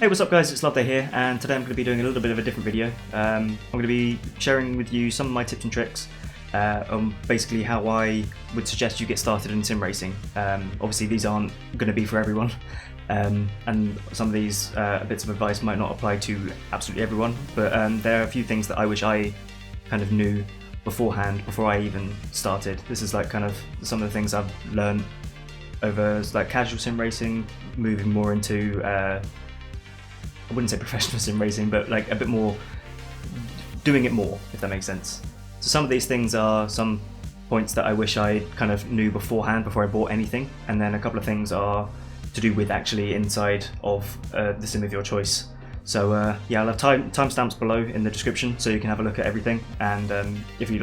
Hey, what's up guys, it's Loveday here, and today I'm going to be doing a little bit of a different video. I'm going to be sharing with you some of my tips and tricks on basically how I would suggest you get started in sim racing. Obviously these aren't going to be for everyone, and some of these bits of advice might not apply to absolutely everyone, but there are a few things that I wish I kind of knew beforehand, before I even started. This is like kind of some of the things I've learned over like casual sim racing, moving more into I wouldn't say professional sim racing, but like a bit more doing it more, if that makes sense. So some of these things are some points that I wish I kind of knew beforehand before I bought anything, and then a couple of things are to do with actually inside of the sim of your choice. So yeah, I'll have timestamps below in the description so you can have a look at everything, and if you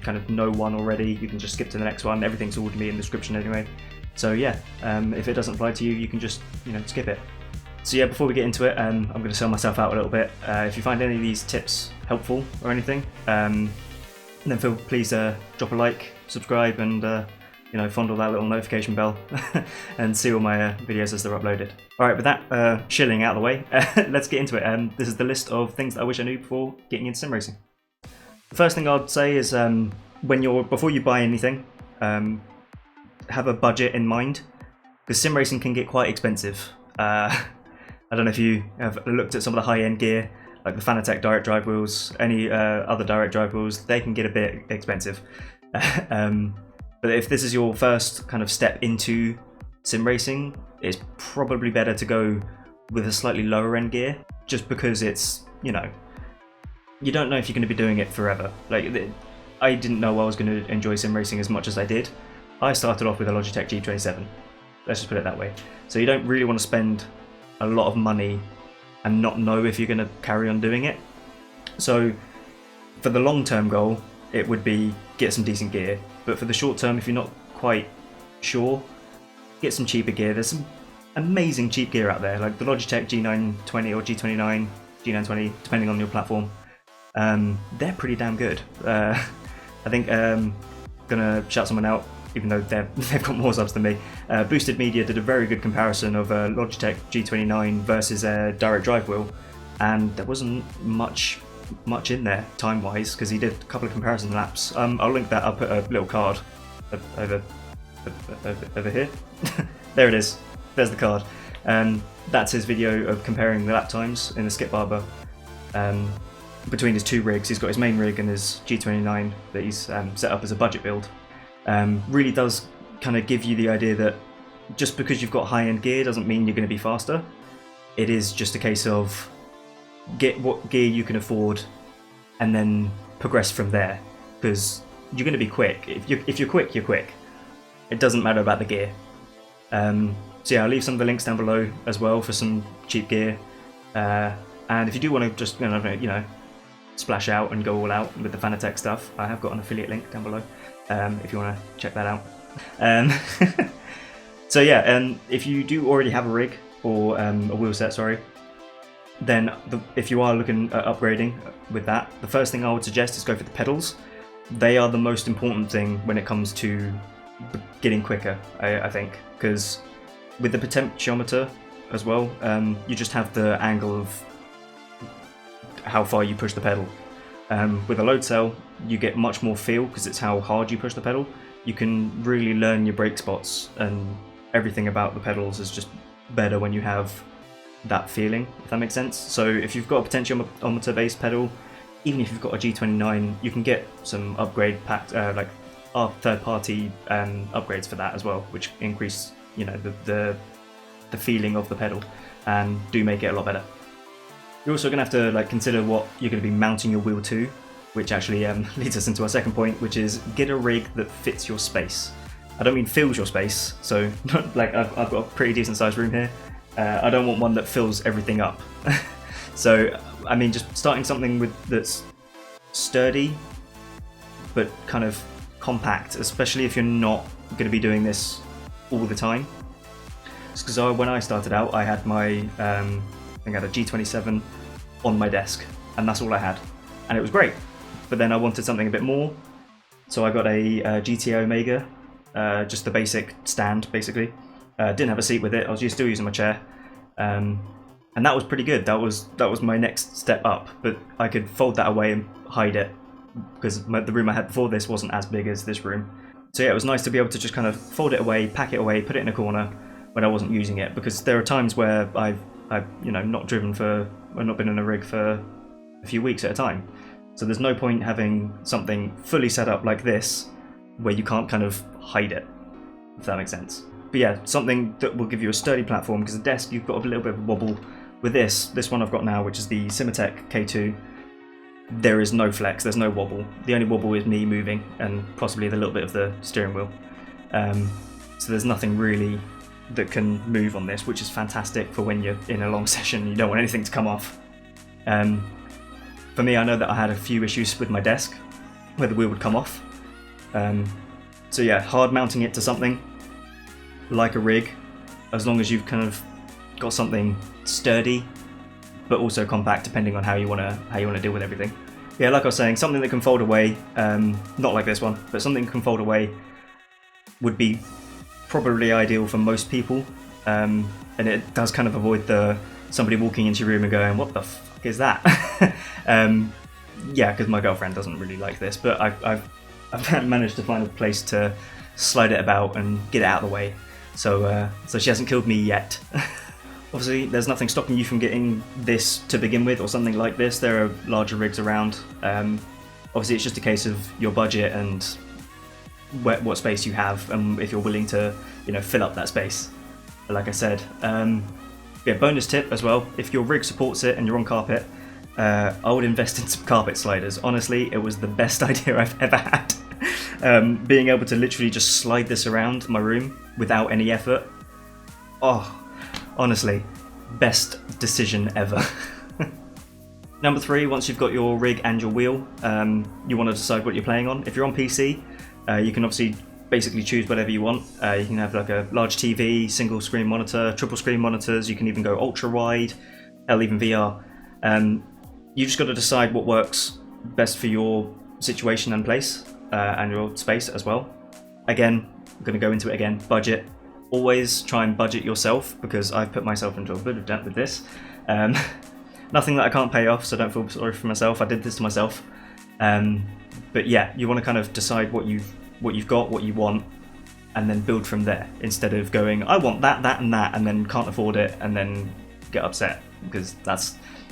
kind of know one already, you can just skip to the next one. Everything's all to be in the description anyway. So yeah, if it doesn't apply to you, you can just skip it. So yeah, before we get into it, I'm going to sell myself out a little bit. If you find any of these tips helpful or anything, then please drop a like, subscribe, and fondle that little notification bell and see all my videos as they're uploaded. Alright, with that shilling out of the way, let's get into it. This is the list of things that I wish I knew before getting into sim racing. The first thing I'd say is before you buy anything, have a budget in mind, because sim racing can get quite expensive. I don't know if you have looked at some of the high-end gear, like the Fanatec direct drive wheels, any other direct drive wheels. They can get a bit expensive. But if this is your first kind of step into sim racing, it's probably better to go with a slightly lower end gear, just because it's, you don't know if you're going to be doing it forever. Like, I didn't know I was going to enjoy sim racing as much as I did. I started off with a Logitech G27. Let's just put it that way. So you don't really want to spend a lot of money and not know if you're going to carry on doing it. So for the long-term goal, it would be get some decent gear. But for the short term, if you're not quite sure, get some cheaper gear. There's some amazing cheap gear out there, like the Logitech G920 or G29, G920, depending on your platform. They're pretty damn good. I think gonna shout someone out, even though they've got more subs than me. Boosted Media did a very good comparison of a Logitech G29 versus a direct drive wheel, and there wasn't much in there time-wise, because he did a couple of comparison laps. I'll link that. I'll put a little card over here. There it is. There's the card. That's his video of comparing the lap times in the Skip Barber between his two rigs. He's got his main rig and his G29 that he's set up as a budget build. Really does kind of give you the idea that just because you've got high-end gear doesn't mean you're going to be faster. It is just a case of get what gear you can afford and then progress from there, because you're going to be quick. If you're quick, you're quick. It doesn't matter about the gear. So yeah, I'll leave some of the links down below as well for some cheap gear, and if you do want to just splash out and go all out with the Fanatec stuff, I have got an affiliate link down below if you want to check that out. So yeah, if you do already have a rig or a wheel set, sorry, then if you are looking at upgrading with that, the first thing I would suggest is go for the pedals. They are the most important thing when it comes to getting quicker, I think, because with the potentiometer as well, you just have the angle of how far you push the pedal. With a load cell, you get much more feel, because it's how hard you push the pedal. You can really learn your brake spots, and everything about the pedals is just better when you have that feeling, if that makes sense. So if you've got a potentiometer based pedal, even if you've got a G29, you can get some upgrade packs, like our third-party upgrades for that as well, which increase the feeling of the pedal and do make it a lot better. You're also going to have to consider what you're going to be mounting your wheel to, which actually leads us into our second point, which is get a rig that fits your space. I don't mean fills your space, so like I've got a pretty decent sized room here. I don't want one that fills everything up. So I mean, just starting something that's sturdy but kind of compact, especially if you're not going to be doing this all the time. Because when I started out, I had my I think I had a G27 on my desk, and that's all I had, and it was great. But then I wanted something a bit more, so I got a GTO Omega, just the basic stand, basically. Didn't have a seat with it. I was still using my chair, and that was pretty good. That was my next step up, but I could fold that away and hide it because the room I had before this wasn't as big as this room. So yeah, it was nice to be able to just kind of fold it away, pack it away, put it in a corner when I wasn't using it, because there are times where I've not been in a rig for a few weeks at a time. So there's no point having something fully set up like this where you can't kind of hide it, if that makes sense. But yeah, something that will give you a sturdy platform, because the desk, you've got a little bit of a wobble. With this one I've got now, which is the Fanatec K2, there is no flex, there's no wobble. The only wobble is me moving and possibly the little bit of the steering wheel. So there's nothing really that can move on this, which is fantastic for when you're in a long session and you don't want anything to come off. For me, I know that I had a few issues with my desk where the wheel would come off. So yeah, hard mounting it to something like a rig, as long as you've kind of got something sturdy but also compact, depending on how you want to deal with everything. Yeah, like I was saying, something that can fold away, not like this one, but something that can fold away would be probably ideal for most people, and it does kind of avoid somebody walking into your room and going, what the fuck is that? Yeah, because my girlfriend doesn't really like this, but I've managed to find a place to slide it about and get it out of the way, so she hasn't killed me yet. Obviously, there's nothing stopping you from getting this to begin with, or something like this. There are larger rigs around. Obviously, it's just a case of your budget and what space you have, and if you're willing to, fill up that space. But like I said, yeah, bonus tip as well, if your rig supports it and you're on carpet, I would invest in some carpet sliders. Honestly, it was the best idea I've ever had. Being able to literally just slide this around my room without any effort. Oh, honestly, best decision ever. Number 3, once you've got your rig and your wheel, you want to decide what you're playing on. If you're on PC, you can obviously basically choose whatever you want. You can have like a large TV, single screen monitor, triple screen monitors, you can even go ultra-wide, hell, even VR. You just got to decide what works best for your situation and place, and your space as well. Again, I'm going to go into it again, budget. Always try and budget yourself, because I've put myself into a bit of debt with this. Nothing that I can't pay off, so don't feel sorry for myself. I did this to myself. But yeah, you want to kind of decide what you've got, what you want, and then build from there, instead of going, I want that, that, and that, and then can't afford it, and then get upset, because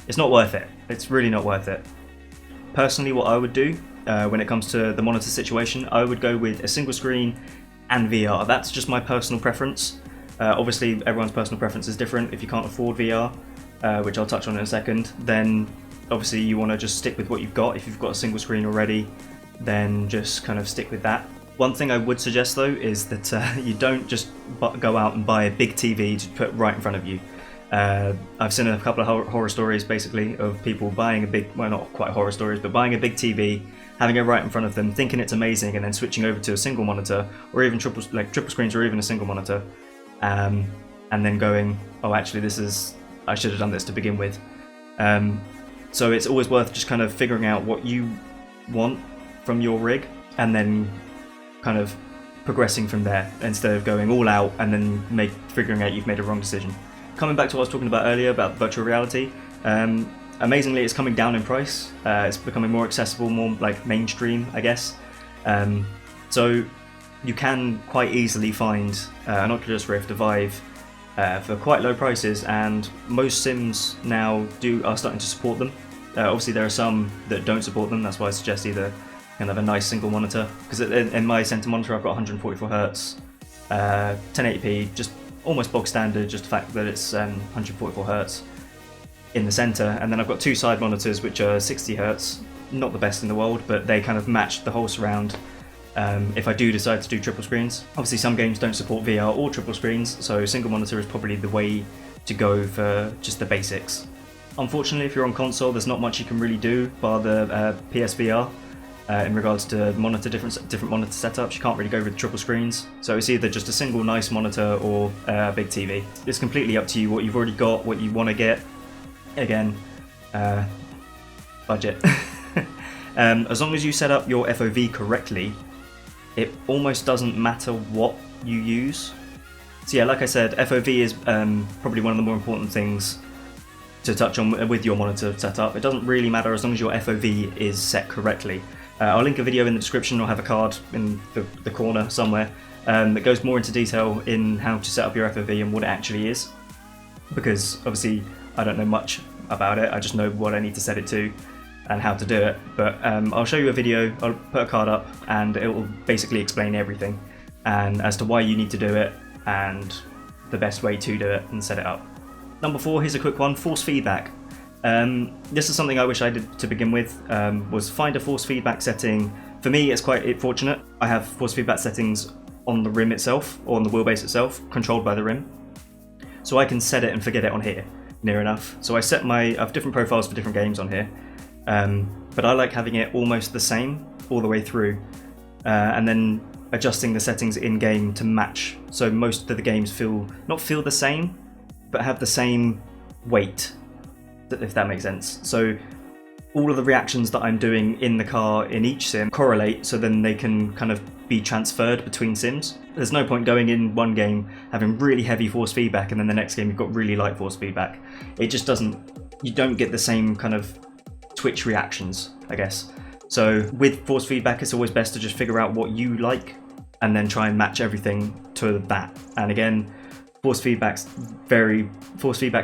it's not worth it. It's really not worth it. Personally, what I would do when it comes to the monitor situation, I would go with a single screen and VR. That's just my personal preference. Obviously, everyone's personal preference is different. If you can't afford VR, which I'll touch on in a second, then obviously you want to just stick with what you've got. If you've got a single screen already, then just kind of stick with that. One thing I would suggest though is that you don't just go out and buy a big TV to put right in front of you. I've seen a couple of horror stories basically of people buying a big, well, not quite horror stories, but buying a big TV, having it right in front of them, thinking it's amazing, and then switching over to a single monitor, or even triple screens, or even a single monitor, and then going, oh, actually I should have done this to begin with. So it's always worth just kind of figuring out what you want from your rig, and then kind of progressing from there, instead of going all out and then figuring out you've made a wrong decision. Coming back to what I was talking about earlier about virtual reality, amazingly it's coming down in price. It's becoming more accessible, more like mainstream, I guess. So you can quite easily find an Oculus Rift, a Vive, for quite low prices, and most sims now are starting to support them. Obviously there are some that don't support them, that's why I suggest either kind of a nice single monitor, because in my center monitor I've got 144Hz, 1080p, just almost bog standard, just the fact that it's 144Hz in the center, and then I've got two side monitors which are 60Hz, not the best in the world, but they kind of match the whole surround. If I do decide to do triple screens, obviously some games don't support VR or triple screens, so single monitor is probably the way to go for just the basics. Unfortunately, if you're on console, there's not much you can really do bar the PSVR. In regards to different monitor setups, you can't really go with triple screens. So it's either just a single nice monitor or a big TV. It's completely up to you what you've already got, what you want to get. Again, budget. As long as you set up your FOV correctly, it almost doesn't matter what you use. So yeah, like I said, FOV is probably one of the more important things to touch on with your monitor setup. It doesn't really matter as long as your FOV is set correctly. I'll link a video in the description, or have a card in the corner somewhere that goes more into detail in how to set up your FOV and what it actually is, because obviously I don't know much about it. I just know what I need to set it to and how to do it. But I'll show you a video, I'll put a card up, and it will basically explain everything and as to why you need to do it and the best way to do it and set it up. Number 4, here's a quick one: force feedback. This is something I wish I did to begin with, was find a force feedback setting. For me, it's quite fortunate. I have force feedback settings on the rim itself, or on the wheelbase itself, controlled by the rim. So I can set it and forget it on here, near enough. So I have different profiles for different games on here, but I like having it almost the same all the way through, and then adjusting the settings in-game to match. So most of the games not feel the same, but have the same weight, if that makes sense. So all of the reactions that I'm doing in the car in each sim correlate, so then they can kind of be transferred between sims. There's no point going in one game having really heavy force feedback and then the next game you've got really light force feedback. It just you don't get the same kind of twitch reactions, I guess. So with force feedback, it's always best to just figure out what you like and then try and match everything to that. And again, force feedback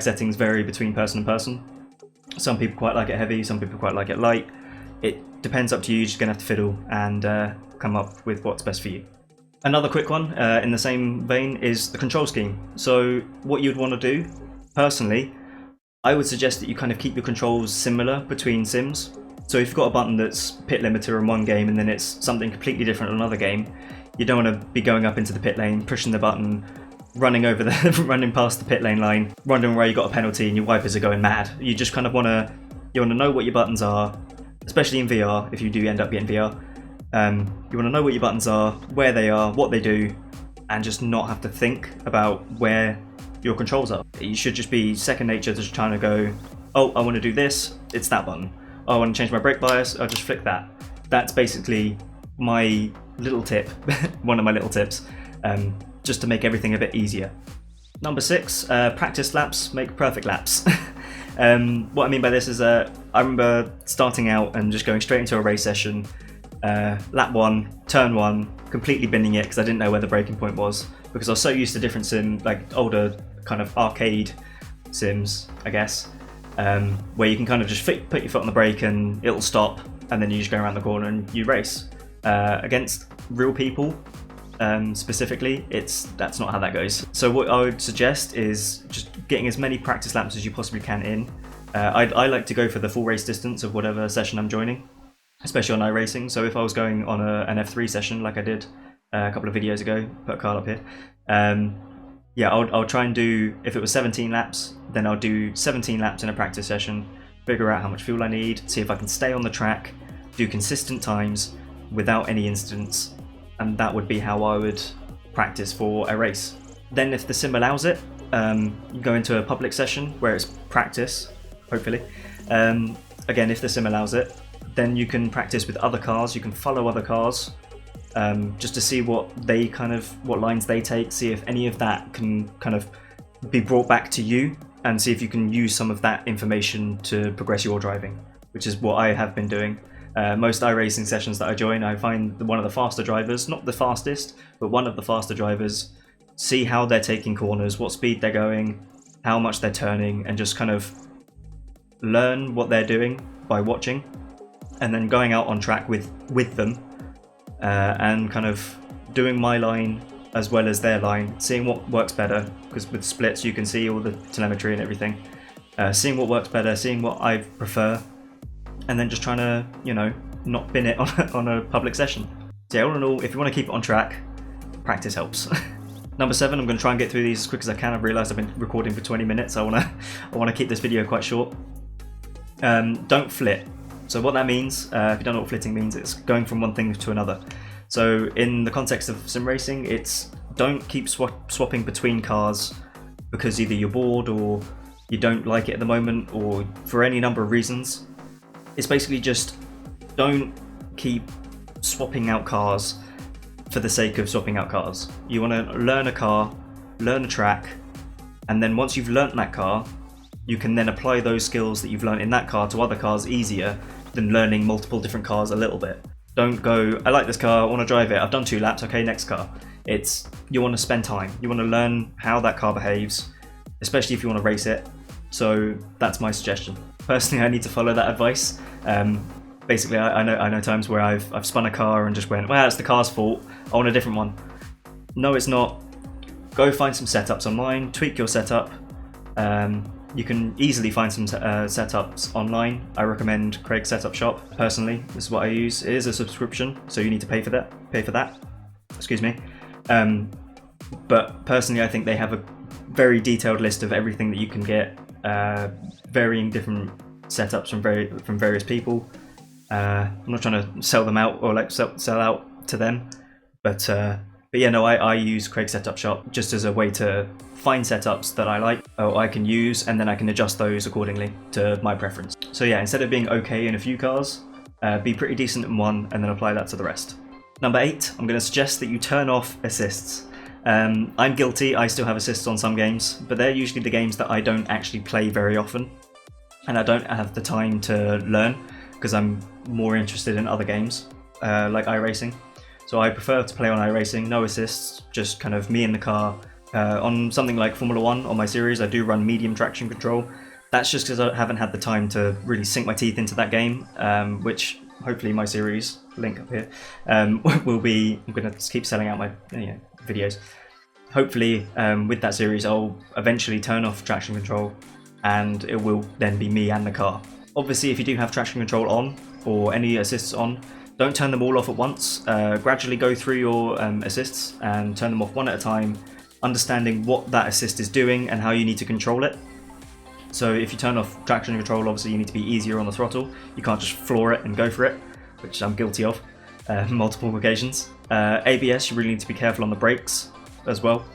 settings vary between person and person. Some people quite like it heavy, some people quite like it light. It depends, up to you. You're just gonna have to fiddle and come up with what's best for you. Another quick one in the same vein is the control scheme. So what you'd want to do, personally, I would suggest that you kind of keep your controls similar between sims. So if you've got a button that's pit limiter in one game and then it's something completely different in another game, you don't want to be going up into the pit lane, pushing the button, running past the pit lane line, wondering where you got a penalty and your wipers are going mad. You just kind of want to know what your buttons are, especially in VR. If you do end up getting VR, you want to know what your buttons are, where they are, what they do, and just not have to think about where your controls are. You should just be second nature to just trying to go, oh, I want to do this, it's that button. Oh, I want to change my brake bias, I'll just flick that. That's basically my little tip, one of my little tips, just to make everything a bit easier. Number 6, practice laps make perfect laps. What I mean by this is, I remember starting out and just going straight into a race session, lap 1, turn 1, completely binning it because I didn't know where the braking point was, because I was so used to different like older kind of arcade sims, I guess, where you can kind of just put your foot on the brake and it'll stop, and then you just go around the corner and you race. Against real people, specifically, that's not how that goes. So what I would suggest is just getting as many practice laps as you possibly can in. I like to go for the full race distance of whatever session I'm joining, especially on iRacing. So if I was going on an F3 session like I did a couple of videos ago, put a card up here, yeah, I'll try and do, if it was 17 laps, then I'll do 17 laps in a practice session, figure out how much fuel I need, see if I can stay on the track, do consistent times without any incidents, and that would be how I would practice for a race. Then if the sim allows it, you go into a public session where it's practice, hopefully. Again, if the sim allows it, then you can practice with other cars, you can follow other cars, just to see what lines they take, see if any of that can kind of be brought back to you, and see if you can use some of that information to progress your driving, which is what I have been doing. Most iRacing sessions that I join, I find one of the faster drivers, not the fastest, but one of the faster drivers, see how they're taking corners, what speed they're going, how much they're turning, and just kind of learn what they're doing by watching, and then going out on track with them, and kind of doing my line as well as their line, seeing what works better, because with splits you can see all the telemetry and everything, seeing what works better, seeing what I prefer, and then just trying to, not bin it on a public session. So yeah, all in all, if you want to keep it on track, practice helps. Number 7, I'm going to try and get through these as quick as I can. I've realised I've been recording for 20 minutes. I want to keep this video quite short. Don't flit. So what that means, if you don't know what flitting means, it's going from one thing to another. So in the context of sim racing, it's don't keep swapping between cars because either you're bored or you don't like it at the moment, or for any number of reasons. It's basically just don't keep swapping out cars for the sake of swapping out cars. You want to learn a car, learn a track, and then once you've learnt that car, you can then apply those skills that you've learned in that car to other cars easier than learning multiple different cars a little bit. Don't go, I like this car, I want to drive it, I've done 2 laps, okay, next car. It's, you want to spend time, you want to learn how that car behaves, especially if you want to race it. So that's my suggestion. Personally, I need to follow that advice. Basically, I know times where I've spun a car and just went, well, it's the car's fault, I want a different one. No, it's not. Go find some setups online, tweak your setup. You can easily find some setups online. I recommend Craig's Setup Shop. Personally, this is what I use. It is a subscription, so you need to pay for that. Excuse me. But personally, I think they have a very detailed list of everything that you can get, varying different setups from various people. I'm not trying to sell them out or like sell out to them, but yeah, no, I use Craig's Setup Shop just as a way to find setups that I like or I can use, and then I can adjust those accordingly to my preference. So yeah, instead of being okay in a few cars, be pretty decent in one and then apply that to the rest. Number 8, I'm going to suggest that you turn off assists. I'm guilty, I still have assists on some games, but they're usually the games that I don't actually play very often, and I don't have the time to learn because I'm more interested in other games, like iRacing. So I prefer to play on iRacing, no assists, just kind of me in the car. On something like Formula 1 on my series, I do run medium traction control. That's just because I haven't had the time to really sink my teeth into that game, which hopefully my series, link up here, will be, I'm going to keep selling out my videos. Hopefully with that series I'll eventually turn off traction control and it will then be me and the car. Obviously if you do have traction control on or any assists on, don't turn them all off at once. Gradually go through your assists and turn them off one at a time, understanding what that assist is doing and how you need to control it. So if you turn off traction control, obviously you need to be easier on the throttle. You can't just floor it and go for it, which I'm guilty of multiple occasions. ABS, you really need to be careful on the brakes as well.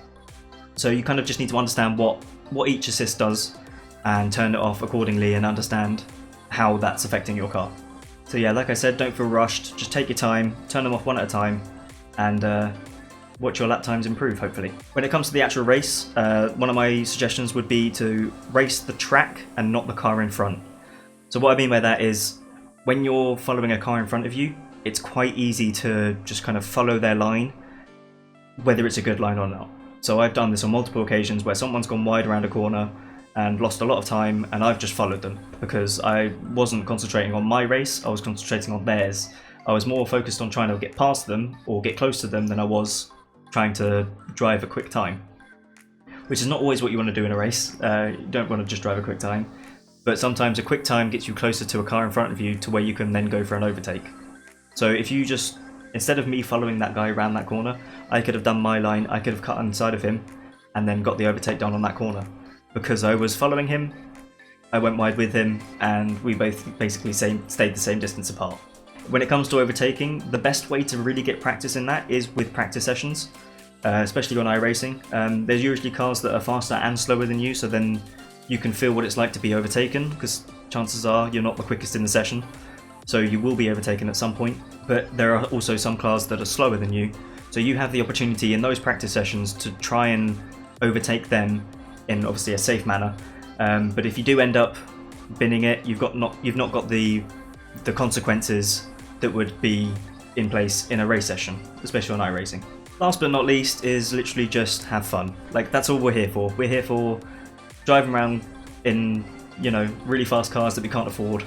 So you kind of just need to understand what each assist does and turn it off accordingly and understand how that's affecting your car. So yeah, like I said, don't feel rushed, just take your time, turn them off one at a time, and watch your lap times improve, hopefully. When it comes to the actual race, one of my suggestions would be to race the track and not the car in front. So what I mean by that is, when you're following a car in front of you, it's quite easy to just kind of follow their line, whether it's a good line or not. So I've done this on multiple occasions where someone's gone wide around a corner and lost a lot of time, and I've just followed them because I wasn't concentrating on my race, I was concentrating on theirs. I was more focused on trying to get past them or get close to them than I was trying to drive a quick time, which is not always what you want to do in a race. You don't want to just drive a quick time, but sometimes a quick time gets you closer to a car in front of you to where you can then go for an overtake. So if you just, instead of me following that guy around that corner, I could have done my line, I could have cut inside of him and then got the overtake done on that corner. Because I was following him, I went wide with him, and we both basically stayed the same distance apart. When it comes to overtaking, the best way to really get practice in that is with practice sessions, especially on iRacing. There's usually cars that are faster and slower than you, so then you can feel what it's like to be overtaken, because chances are you're not the quickest in the session, so you will be overtaken at some point. But there are also some cars that are slower than you, so you have the opportunity in those practice sessions to try and overtake them in obviously a safe manner. But if you do end up binning it, you've not got the consequences that would be in place in a race session, especially on iRacing. Last but not least is literally just have fun. Like, that's all we're here for. We're here for driving around in, really fast cars that we can't afford,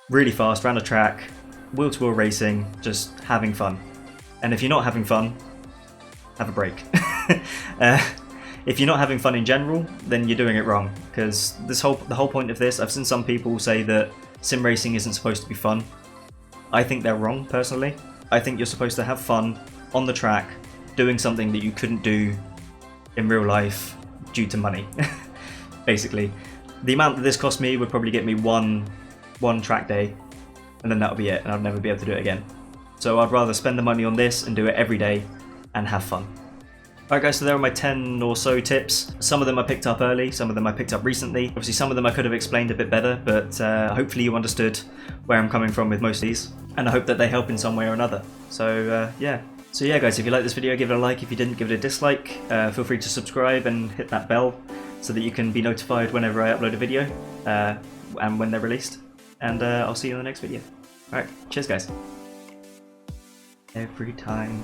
really fast around a track, wheel-to-wheel racing, just having fun. And if you're not having fun, have a break. If you're not having fun in general, then you're doing it wrong, because the whole point of this, I've seen some people say that sim racing isn't supposed to be fun. I think they're wrong, personally. I think you're supposed to have fun on the track, doing something that you couldn't do in real life due to money. Basically, the amount that this cost me would probably get me one track day, and then that'll be it, and I'll never be able to do it again. So I'd rather spend the money on this and do it every day and have fun. Alright guys, so there are my 10 or so tips. Some of them I picked up early, some of them I picked up recently. Obviously some of them I could have explained a bit better, but hopefully you understood where I'm coming from with most of these, and I hope that they help in some way or another. So yeah. So yeah guys, if you like this video, give it a like. If you didn't, give it a dislike. Feel free to subscribe and hit that bell so that you can be notified whenever I upload a video and when they're released. And I'll see you in the next video. Alright, cheers guys. Every time.